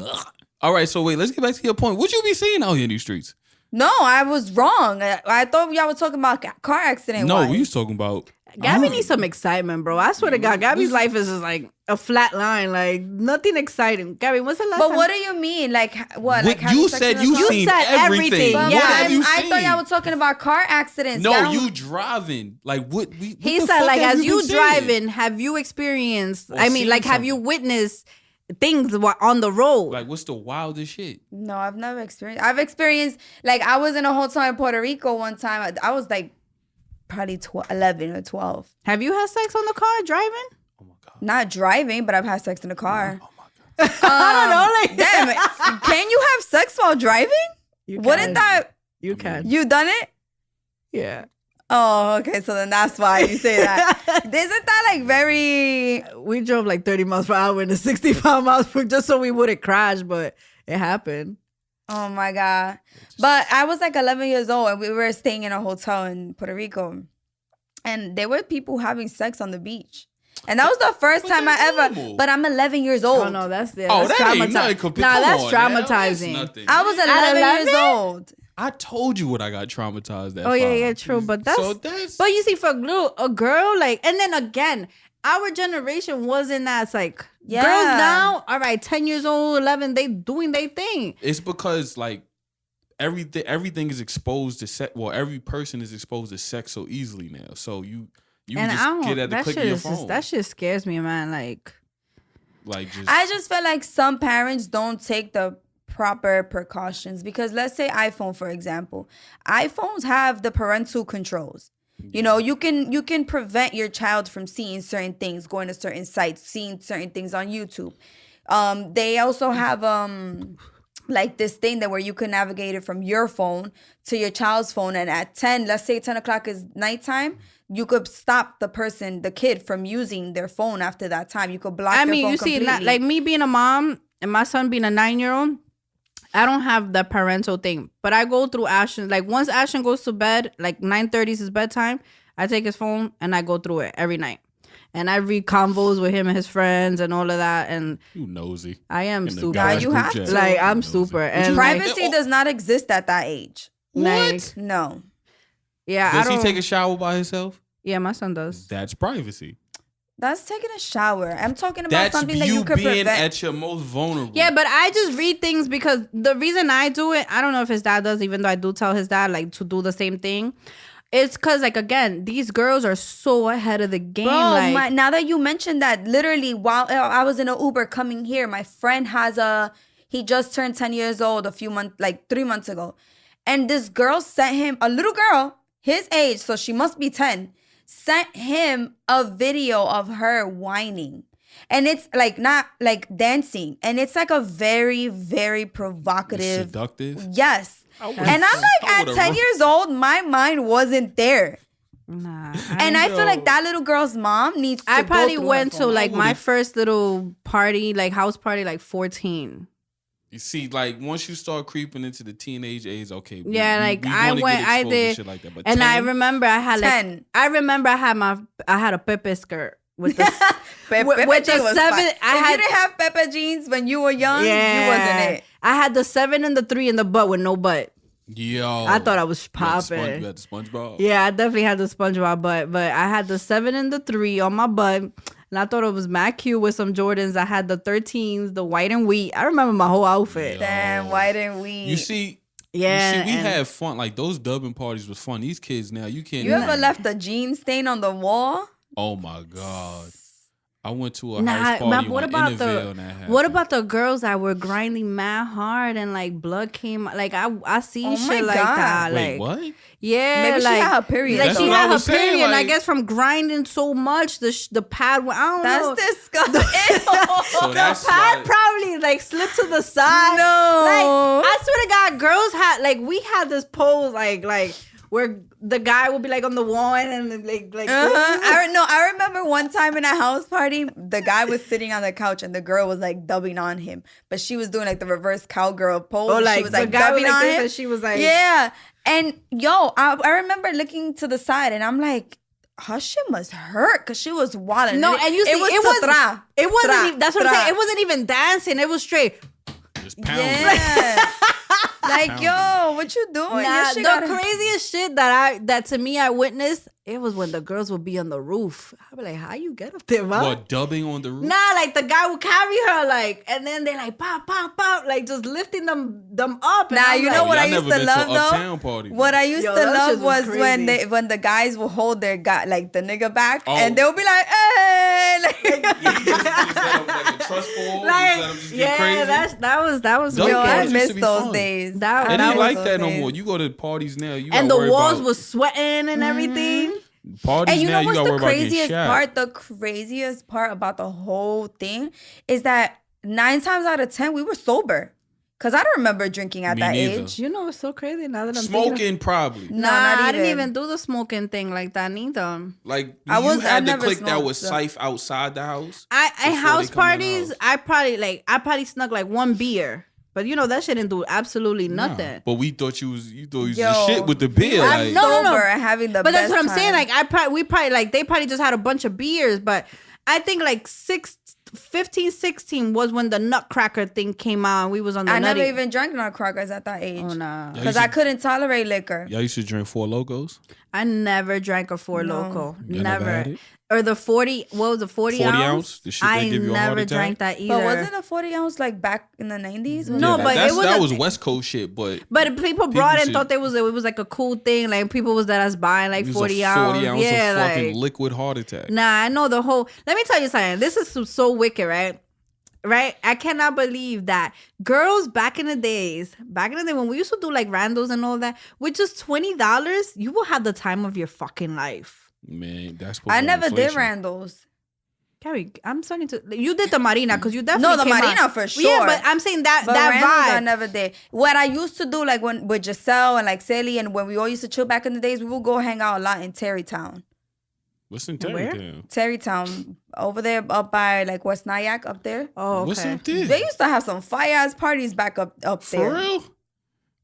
all right, so wait, let's get back to your point. What you be seeing out here in these streets? No, I was wrong. I thought y'all were talking about car accident. No, wise. we was talking about. Gabby needs some excitement, bro. I swear to God, Gabby's life is just like a flat line, like nothing exciting. Gabby, what's the last But time? what do you mean? Like what? What Like having you sex said in a you car? You seen said everything. everything. What Yeah. have you I seen? thought y'all were talking about car accidents. No, Y'all don't- you driving. Like what? What He the said, fuck like, have as you been seeing? driving, have you experienced? Or I mean, seen like, have you something? witnessed things on the road? Like, what's the wildest shit? No, I've never experienced. I've experienced, like, I was in a hotel in Puerto Rico one time. I was like probably 11 or 12. Have you had sex on the car driving? Oh my god. Not driving, but I've had sex in the car. Oh my god. I don't know. Like, Damn it. Can you have sex while driving? You Wouldn't can. that, You can. you done it? Yeah. Oh, okay. So then that's why you say that. Isn't that like very, We drove like 30 miles per hour in a 65 miles per just so we wouldn't crash, but it happened. oh my God. But I was like 11 years old and we were staying in a hotel in Puerto Rico. And there were people having sex on the beach. And that was the first But time that's I ever, normal. but I'm 11 years old. Oh, no, that's Oh, that's that ain't nothing traumatizing. compared. Nah, Come that's on, now. That's traumatizing. nothing. I was At 11 years 11? old. I told you what I got traumatized at. Oh, yeah, 5. yeah, true. But that's, so that's. but you see, for a girl, like, and then again, our generation wasn't that, like, Yeah. girls now, all right, 10 years old, 11, they doing their thing. It's because like everything is exposed to sex. Well, every person is exposed to sex so easily now. So you And I just don't, get at the that click shit of your is phone. just, that shit scares me, man. Like just I just feel like some parents don't take the proper precautions because let's say iPhone, for example. iPhones have the parental controls. You know, you can prevent your child from seeing certain things, going to certain sites, seeing certain things on YouTube. They also have like this thing that where you can navigate it from your phone to your child's phone, and at 10, let's say 10 o'clock is nighttime, you could stop the kid from using their phone after that time. You could block their phone you see, completely. like me being a mom and my son being a 9-year-old, I don't have the parental thing, but I go through Ashton. Like once Ashton goes to bed, like 9:30 is his bedtime, I take his phone and I go through it every night. And I read convos with him and his friends and all of that. And you nosy. I am In the super. guys you group have chat. to. Like I'm Nosy. super. But And you- like, Privacy does not exist at that age. like, No. yeah, Does I he don't. take a shower by himself? Yeah, my son does. That's privacy. That's taking a shower. I'm talking about That's something that you you could being prevent. at your most vulnerable. Yeah, but I just read things because the reason I do it, I don't know if his dad does, even though I do tell his dad like to do the same thing. It's because, like, again, these girls are so ahead of the game. Bro, now that you mentioned that, literally while I was in an Uber coming here, my friend he just turned 10 years old a few months, like 3 months ago. And this girl sent him, a little girl, his age, so she must be 10, sent him a video of her whining. And it's like not like dancing. And it's like a very, very provocative. Seductive. Yes. would've- And I'm like, I at would've 10 run- years old, my mind wasn't there. Nah. And I feel like that little girl's mom needs to I go probably through her went to phone. like my would've- first little party, like house party, like 14. You see, like once you start creeping into the teenage age, okay. Yeah, like, I wanna went- get I exposed to did- shit like that, but And 10, I remember I had like 10. I had a Pepe skirt with the Pepe with the jean was 7. fine. I If had you didn't have Pepe jeans when you were young, you wasn't it. I had the 7 and the 3 in the butt with no butt. yo, I thought I was you had the popping. You had the SpongeBob. Yeah, I definitely had the SpongeBob butt, but I had the 7 and the 3 on my butt. And I thought it was mad cute with some Jordans. I had the 13s, the white and wheat. I remember my whole outfit. Damn, why didn't we? You see, Yeah. we and- had fun. Like those dubbing parties was fun. These kids now, you can't. You ever left a jean stain on the wall? Oh my God. I went to a house party what on about Innerville and that happened. what about the girls that were grinding mad hard and like blood came? Like I see shit like that. Wait, like what? yeah, Maybe like she had her period. like That's she what I had her was saying, period. And I like- guess from grinding so much, the pad. I don't know. That's disgusting. So that's The pad like- probably like slipped to the side. No. Like I swear to God, girls had like we had this pose like where the guy would be like on the wall and like I remember one time in a house party, the guy was sitting on the couch and the girl was like dubbing on him, but she was doing like the reverse cowgirl pose. Oh, like she was the like guy was dubbing like on this him. and she was like Yeah. And yo, I remember looking to the side and I'm like, her shit must hurt because she was wilding. No, and you see, it wasn't even, that's what I'm saying. It wasn't even dancing. It was straight. Just pounding. Yeah. Like, yo, what you doing? Your Nah, shit the gotta- craziest shit that to me I witnessed, it was when the girls would be on the roof. I'd be like, how you get up there, man? What, dubbing on the roof? Nah, like the guy would carry her, like, and then they like pop, pop, pop, like just lifting them up. And Nah, I'm you like, know what Y'all I used never to been love to though? Uptown party. What I used Yo, to that love shit was was when crazy. when the guys would hold their guy like the nigga back Oh. and they'll be like, hey, like, You just let them, like a trust fall, like, just let them just get crazy. yeah, that was Those wicked. yo, I parties used miss to be those fun. days. That- It that ain't was like those that no days. more. You go to parties now, you And gotta the worry walls about was sweating and everything. parties And you now. know You what's gotta the worry about getting craziest shot. part? The craziest part about the whole thing is that 9 times out of 10 we were sober. Cause I don't remember drinking at Me that neither. age. You know, it's so crazy now that I'm thinking Smoking probably. No, Nah, not I didn't even. even do the smoking thing like that neither. Like I you had the never clique that smoked, was so. safe outside the house. I Before house they come in the parties, house. I probably snuck like one beer. But you know that shit didn't do absolutely nothing. Nah, but we thought you was Yo, the shit with the beer. I'm Like, no, sober and having the But best that's what I'm saying. time. Like we probably like they probably just had a bunch of beers, but I think like 15, 16 was when the Nutcracker thing came out and we was on the I nutty. never even drank Nutcrackers at that age. Oh nah. Yeah, Because I couldn't tolerate liquor. y'all used to drink Four Locos. I never drank a Four No. Loco. You never had Never. it? Or the 40, what was the 40 40 ounce? ounce? The shit that I give you a heart never attack? drank that either. But wasn't a 40 ounce like back in the 90s? No, but that's, it was that a- was West Coast shit. But But people brought it and should- thought it was like a cool thing. Like people was that us buying like it was 40 a ounce. 40 ounce Yeah, of fucking like liquid heart attack. nah, I know the whole. Let me tell you something. This is so wicked, right? Right? I cannot believe that girls back in the day when we used to do like randos and all that, with just $20, you will have the time of your fucking life. Man, that's I never did inflation. Randall's. Carrie, I'm starting to. You did the Marina because you definitely No, the came Marina out. for Yeah, sure. but I'm saying that But that Randall's I vibe. never did. What I used to do, like when with Giselle and like Sally, and when we all used to chill back in the days, we would go hang out a lot in Terrytown. What's in Where? Terrytown? Terrytown, over there, up by like West Nyack, up there. Oh, What's okay. up there? They used to have some fire ass parties back up For there. real?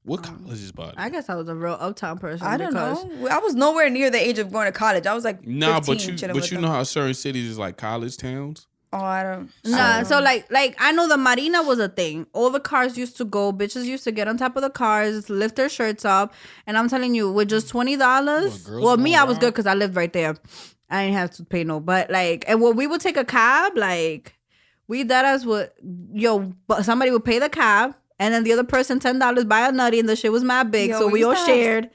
What college is about? I guess I was a real uptown person. I don't because know. I was nowhere near the age of going to college. I was like 15, Nah, but chilling with you them. know how certain cities is like college towns. Oh, I don't. Nah, so like I know the Marina was a thing. All the cars used to go. Bitches used to get on top of the cars, lift their shirts up, and I'm telling you, with just $20. girls Well, me, going I was wild? good because I lived right there. I didn't have to pay no. But like, and when we would take a cab, like we that us would but somebody would pay the cab, and then the other person $10 buy a nutty, and the shit was mad big, Yo, so we we all used to have- shared.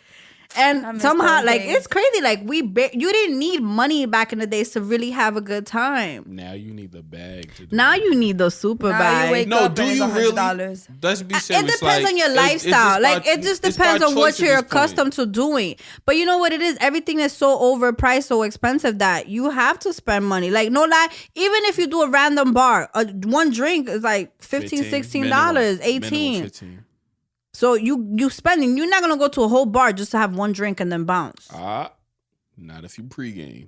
I And miss somehow, those like, days. it's crazy. Like, you didn't need money back in the days to really have a good time. Now you need the bag to do Now it. you need the super Now bag. you wake No, up do and it's you really? $100. Let's be It serious. depends like, on your it's just lifestyle. by- Like it just it's by depends on choice what at you're this point. accustomed to doing. But you know what it is? Everything is so overpriced, so expensive that you have to spend money. Like no lie, even if you do a random bar, one drink is like $15, $16, Minimum 18. 15. So you spending. You're not gonna go to a whole bar just to have one drink and then bounce. Not if you pregame.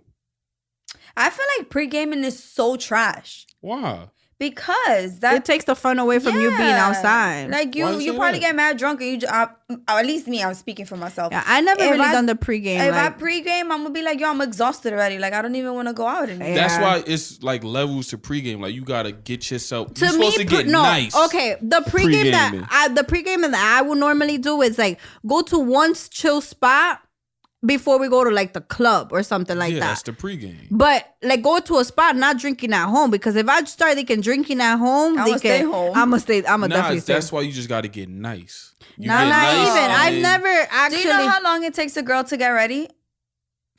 I feel like pre-gaming is so trash Why? because that It takes the fun away from you being Yeah. outside. Like Why you you say probably that? get mad drunk and you just, at least me, I'm speaking for myself. Yeah, I never If really I- done the pregame. If I Like, pre-game, I'm gonna be like, yo, I'm exhausted already. Like I don't even want to go out anymore. Yeah. That's why it's like levels to pregame. Like you gotta get yourself. to You're me, supposed to get no. nice. Okay, the pregame Pre-gaming. that I would normally do is like go to one chill spot before we go to like the club or something like yeah, that. that's the pregame. But like go to a spot, not drinking at home, because if I start thinking drinking at home, I'ma stay home. I'ma definitely stay. That's why you just gotta get nice. You Not get nice even. and I've then- never Do actually. you know how long it takes a girl to get ready?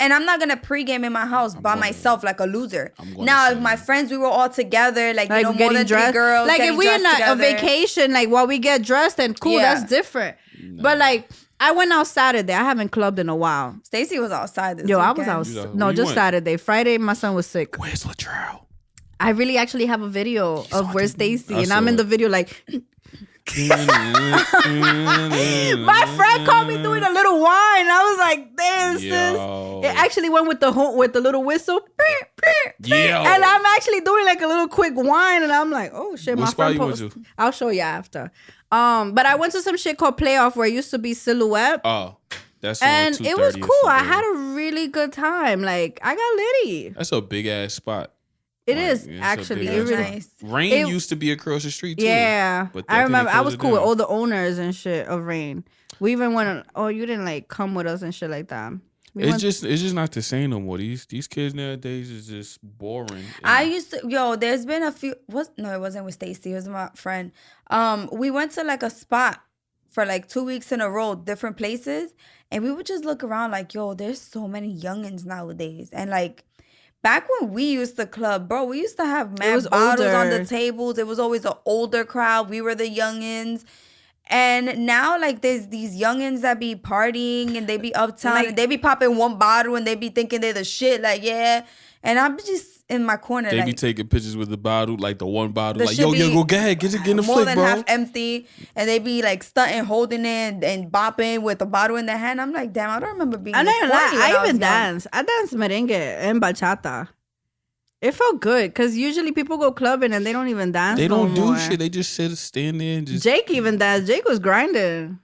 And I'm not gonna pregame in my house by myself like a loser. gonna Now, say if my that. friends, we were all together, like, you know, more getting than dressed. 3 girls, Like if we're in a together. vacation, like while we get dressed, then cool, Yeah. that's different. But like I went out Saturday. I haven't clubbed in a while. Stacey was outside this Yo, I weekend. was out. Where No, you just went? Saturday. Friday, my son was sick. Where's Latrell? I really actually have a video of on where's TV. Stacy, I and saw I'm in it. the video like. My friend caught me doing a little whine. I was like, "Damn, sis!" Yo. It actually went with the little whistle, Yo. and I'm actually doing like a little quick whine, and I'm like, "Oh shit!" What My spot friend you went posted. to? I'll show you after. But I went to some shit called Playoff where it used to be Silhouette, Oh, that's and on it was 230 or cool. I something. had a really good time. Like I got litty. That's a big ass spot. It Like, is yeah, it's a actually. big It ass really. spot. Nice. Rain It- used to be across the street too. Yeah, But I remember. I closed was it cool with down. all the owners and shit of Rain. We even went. Oh, you didn't like come with us and shit like that. We It's went- just not the same no more. These kids nowadays is just boring. I And used to, there's been a few, no, it wasn't with Stacey, it was my friend. We went to like a spot for like 2 weeks in a row, different places, and we would just look around like, yo, there's so many youngins nowadays. And like, back when we used to club, bro, we used to have mad was bottles on older. the tables. It was always an older crowd. We were the youngins. And now, like, there's these youngins that be partying and they be uptown Like- and they be popping one bottle and they be thinking they're the shit. Like, yeah. And I'm just in my corner, they like, be taking pictures with the bottle, like the one bottle, The like shit yo, be go ahead, get in the more flick, than bro. half empty. And they be like stunting, holding it and bopping with the bottle in their hand. I'm like, damn, I don't remember being I'm this not gonna lie. corny when I was even young. danced. I danced merengue and bachata. It felt good because usually people go clubbing and they don't even dance. They don't no do more. shit. They just stand there and just. Jake even danced. Jake was grinding.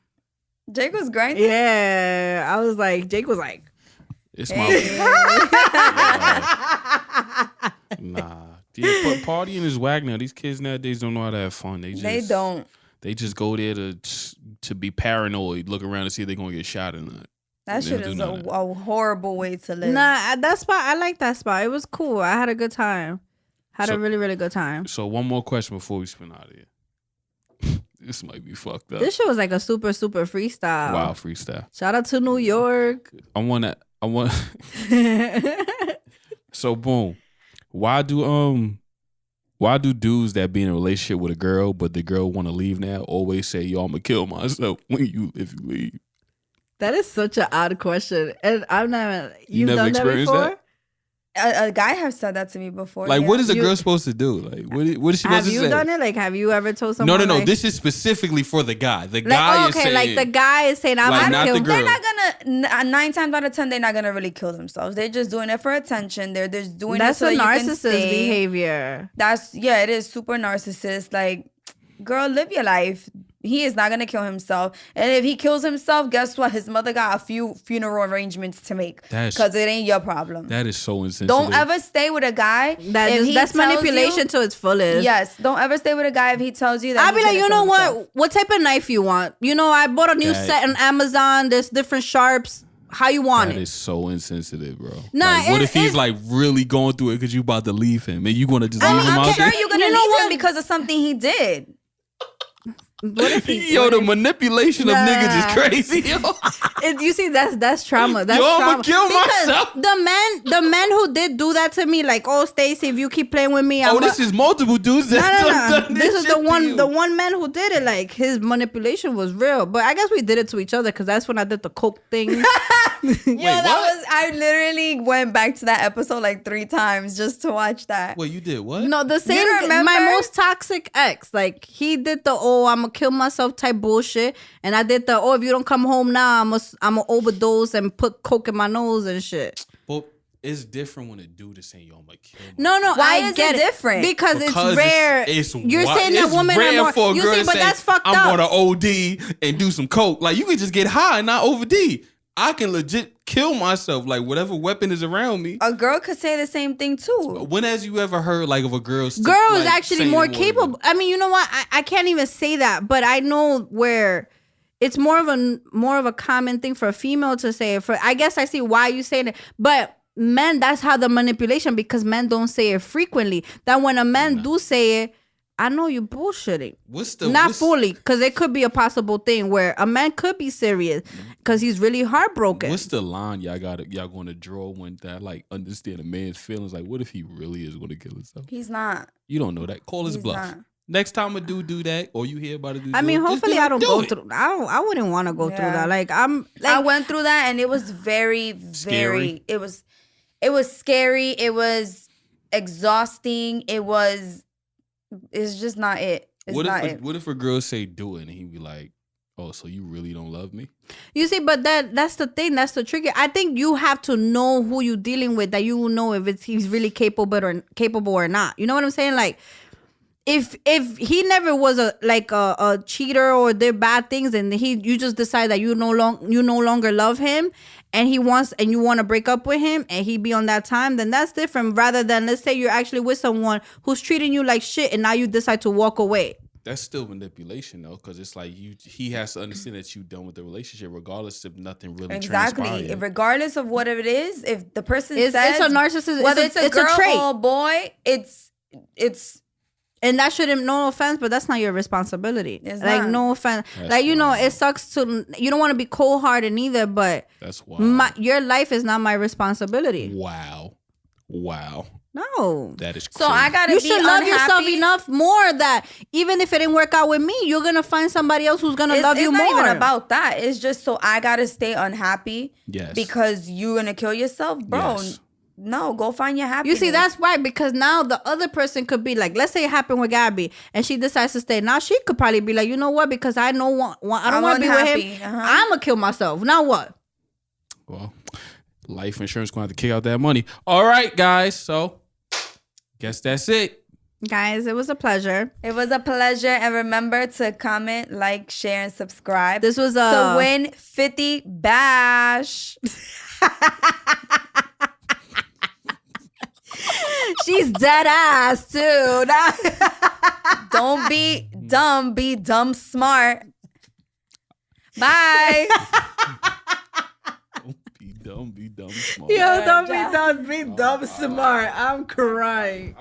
Jake was grinding. Yeah, I was like, Jake was like, It's my nah. Yeah, but partying is whack now. These kids nowadays don't know how to have fun. They don't. They just go there to be paranoid, look around and see if they're gonna get shot or not. That They shit don't is do none of that. a horrible way to live. nah, at that spot, I like that spot. It was cool. I had a good time. Had So- a really, really good time. So one more question before we spin out of here. This might be fucked up. This shit was like a super, super freestyle. Wow, freestyle. Shout out to New York. I want. So boom. Why do dudes that be in a relationship with a girl but the girl want to leave now always say, "Yo, I'm gonna kill myself if you leave"? That is such an odd question. And I'm not. You You've never done that experienced before? that? A guy have said that to me before. Like, yeah. what is a You- girl supposed to do? Like, what is she supposed Have to you say? done it? Like, have you ever told No, someone? no. Like, This is specifically for the guy. The like, guy oh, is okay, saying, like the guy is saying, "I'm Like, gonna not kill." the girl. They're not gonna 9 times out of 10. They're not gonna really kill themselves. They're just doing it for attention. They're just doing That's it so a that you can narcissist stay. behavior. It is super narcissist. Like, girl, live your life. He is not gonna kill himself. And if he kills himself, guess what? His mother got a few funeral arrangements to make That's- because it ain't your problem. that is so insensitive. Don't ever stay with a guy That's manipulation to its fullest. Yes, don't ever stay with a guy if he tells you that. I'll be he's like, gonna you know kill himself. what? What type of knife you want? You know, I bought a new That- set on Amazon. There's different sharps. How you want That it? is so insensitive, bro. Nah, Like, what it- if he's it- like really going through it because you about to leave him and you gonna just leave him I'm out sure there? you're gonna You know leave him what? because of something he did. What if he, Yo, what the if- manipulation of Nah. niggas is crazy. Yo. You see, that's trauma. That's Yo, I'ma trauma. kill Because myself. the men who did do that to me, like, oh, Stacey, if you keep playing with me, Oh, this is multiple dudes that no. done This is shit the to one, you. the one man who did it. Like, his manipulation was real. But I guess we did it to each other because that's when I did the coke thing. I literally went back to that episode like 3 times just to watch that. Wait, you did what? No, the same. don't remember? My most toxic ex, like he did the I'm gonna kill myself type bullshit, and I did the if you don't come home now, I'm gonna overdose and put coke in my nose and shit. But it's different when a dude is saying, "Yo, I'm gonna kill myself." No, Why I is get it different? because it's rare. You're saying that it's women rare are more. for a You girl see, to but say, that's fucked I'm up. gonna OD and do some coke. Like you could just get high and not OD. I can legit kill myself. Like whatever weapon is around me. A girl could say the same thing too. When has you ever heard like of a girl? Girl is like, actually saying more than- capable. I mean, you know what? I can't even say that, but I know where it's more of a common thing for a female to say it. For I guess I see why you saying it, but men, that's how the manipulation, because men don't say it frequently. That when a man do say it, I know you bullshitting. Not fully, because it could be a possible thing where a man could be serious. because he's really heartbroken. What's the line y'all going to draw when that like understand a man's feelings? Like, what if he really is going to kill himself? He's not. You don't know that. Call his bluff. Not. Next time a dude do that, or you hear about a dude. I mean, hopefully I don't go it. through. I wouldn't want to go through that. Like I went through that, and it was very, very. It was scary. It was exhausting. It's just not it. What if a girl say do it, and he be like, "Oh, so you really don't love me?" You see, but that's the thing. That's the tricky. I think you have to know who you're dealing with. That you will know if he's really capable or not. You know what I'm saying? Like. If he never was a cheater or did bad things, and you just decide that you no longer love him, and you want to break up with him, and he be on that time, then that's different. Rather than, let's say you're actually with someone who's treating you like shit, and now you decide to walk away. That's still manipulation though, because it's like he has to understand that you done with the relationship, regardless if nothing really transpired. Regardless of what it is, if the person says it's a narcissist, whether it's a girl a trait. or a boy, it's. And that shouldn't, no offense, but that's not your responsibility. It's like, not. no offense. That's like, you know, wild. it sucks to, you don't want to be cold-hearted either, but that's wild. Your life is not my responsibility. Wow. No. That is crazy. So I gotta You be should love unhappy. yourself enough more that even if it didn't work out with me, you're going to find somebody else who's going to love you more. It's not even about that. It's just so I gotta stay unhappy. Yes. Because you're going to kill yourself? Bro, Yes. No, go find your happiness. You see, that's why, because now the other person could be like, let's say it happened with Gabby and she decides to stay. Now she could probably be like, you know what? Because I don't want to be with him. I'm going to kill myself. Now what? Well, life insurance going to have to kick out that money. All right, guys. So, guess that's it. Guys, it was a pleasure. It was a pleasure. And remember to comment, like, share, and subscribe. This was to win 50 bash. She's dead ass too. Don't be dumb, be dumb smart. Bye. Don't be dumb smart. Yo, don't be dumb smart. I'm crying.